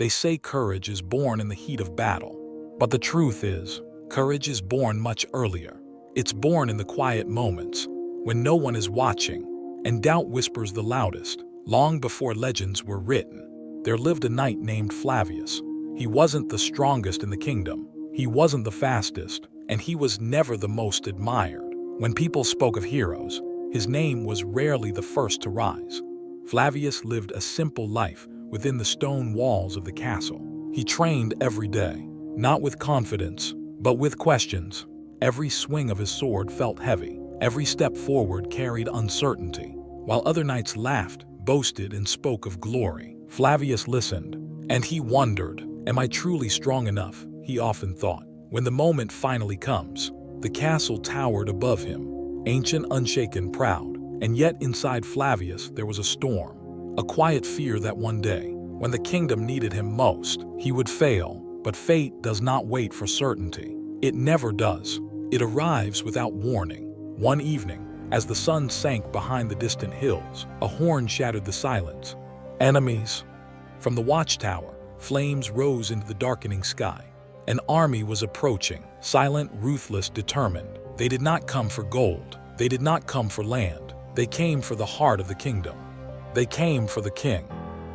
They say courage is born in the heat of battle. But the truth is, courage is born much earlier. It's born in the quiet moments, when no one is watching, and doubt whispers the loudest. Long before legends were written, there lived a knight named Flavius. He wasn't the strongest in the kingdom. He wasn't the fastest, and he was never the most admired. When people spoke of heroes, his name was rarely the first to rise. Flavius lived a simple life within the stone walls of the castle. He trained every day, not with confidence, but with questions. Every swing of his sword felt heavy. Every step forward carried uncertainty. While other knights laughed, boasted, and spoke of glory, Flavius listened, and he wondered, "Am I truly strong enough?" He often thought. When the moment finally comes, the castle towered above him, ancient, unshaken, proud, and yet inside Flavius there was a storm, a quiet fear that one day, when the kingdom needed him most, he would fail. But fate does not wait for certainty. It never does. It arrives without warning. One evening, as the sun sank behind the distant hills, a horn shattered the silence. Enemies! From the watchtower, flames rose into the darkening sky. An army was approaching, silent, ruthless, determined. They did not come for gold. They did not come for land. They came for the heart of the kingdom. They came for the king.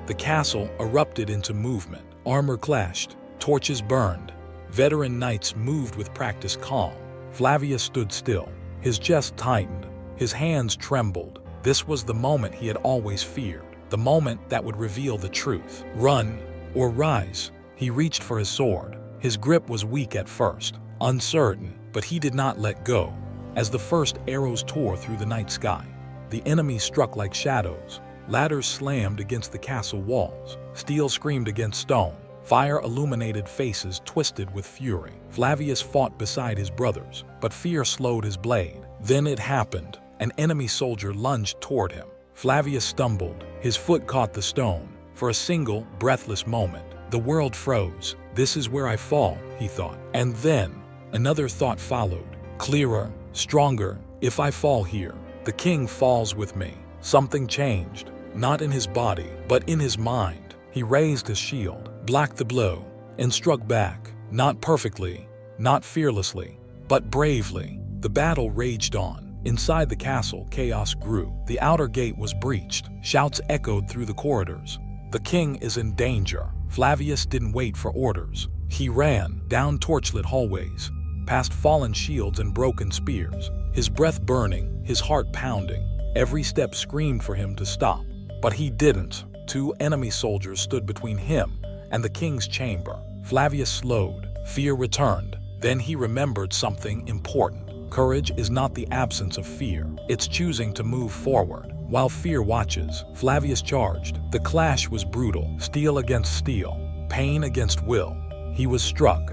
The castle erupted into movement. Armor clashed. Torches burned. Veteran knights moved with practiced calm. Flavius stood still. His chest tightened. His hands trembled. This was the moment he had always feared. The moment that would reveal the truth. Run or rise. He reached for his sword. His grip was weak at first, uncertain, but he did not let go. As the first arrows tore through the night sky, the enemy struck like shadows. Ladders slammed against the castle walls. Steel screamed against stone. Fire illuminated faces twisted with fury. Flavius fought beside his brothers, but fear slowed his blade. Then it happened. An enemy soldier lunged toward him. Flavius stumbled. His foot caught the stone. For a single, breathless moment, the world froze. "This is where I fall," he thought. And then, another thought followed. Clearer, stronger. "If I fall here, the king falls with me." Something changed, not in his body, but in his mind. He raised his shield, blocked the blow, and struck back. Not perfectly, not fearlessly, but bravely. The battle raged on. Inside the castle, chaos grew. The outer gate was breached. Shouts echoed through the corridors. "The king is in danger." Flavius didn't wait for orders. He ran down torchlit hallways, past fallen shields and broken spears, his breath burning, his heart pounding. Every step screamed for him to stop, but he didn't. 2 enemy soldiers stood between him and the king's chamber. Flavius slowed. Fear returned. Then he remembered something important. Courage is not the absence of fear. It's choosing to move forward. While fear watches, Flavius charged. The clash was brutal. Steel against steel. Pain against will. He was struck.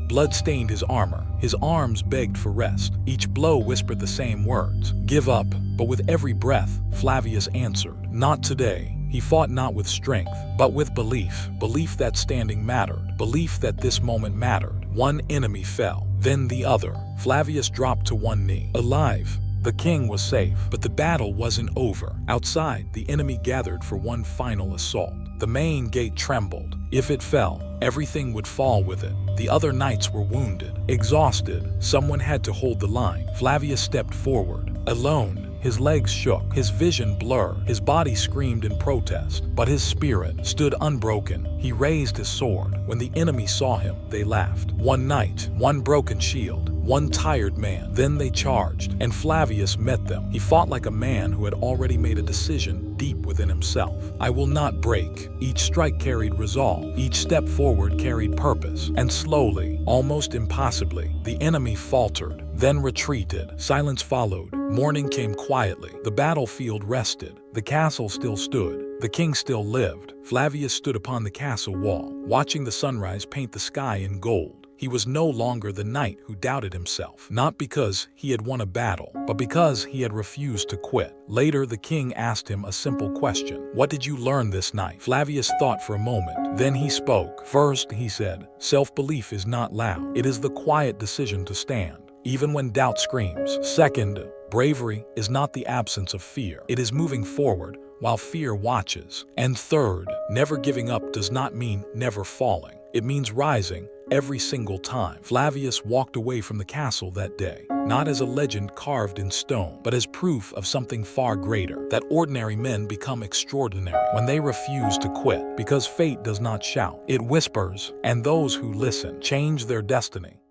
Blood stained his armor. His arms begged for rest. Each blow whispered the same words. "Give up." But with every breath, Flavius answered. Not today. He fought not with strength, but with belief. Belief that standing mattered. Belief that this moment mattered. One enemy fell, then the other. Flavius dropped to one knee. Alive. The king was safe, but the battle wasn't over. Outside, the enemy gathered for one final assault. The main gate trembled. If it fell, everything would fall with it. The other knights were wounded, exhausted. Someone had to hold the line. Flavius stepped forward, alone. His legs shook, his vision blurred, his body screamed in protest, but his spirit stood unbroken. He raised his sword. When the enemy saw him, they laughed. One knight, one broken shield, one tired man. Then they charged, and Flavius met them. He fought like a man who had already made a decision deep within himself. "I will not break." Each strike carried resolve. Each step forward carried purpose. And slowly, almost impossibly, the enemy faltered, then retreated. Silence followed. Morning came quietly. The battlefield rested. The castle still stood. The king still lived. Flavius stood upon the castle wall, watching the sunrise paint the sky in gold. He was no longer the knight who doubted himself, not because he had won a battle, but because he had refused to quit. Later, the king asked him a simple question. "What did you learn this night?" Flavius thought for a moment. Then he spoke. "First," he said, "self-belief is not loud. It is the quiet decision to stand, even when doubt screams. Second, bravery is not the absence of fear. It is moving forward while fear watches. And third, never giving up does not mean never falling. It means rising every single time. Flavius walked away from the castle that day, not as a legend carved in stone, but as proof of something far greater, that ordinary men become extraordinary when they refuse to quit, because fate does not shout, it whispers, and those who listen change their destiny.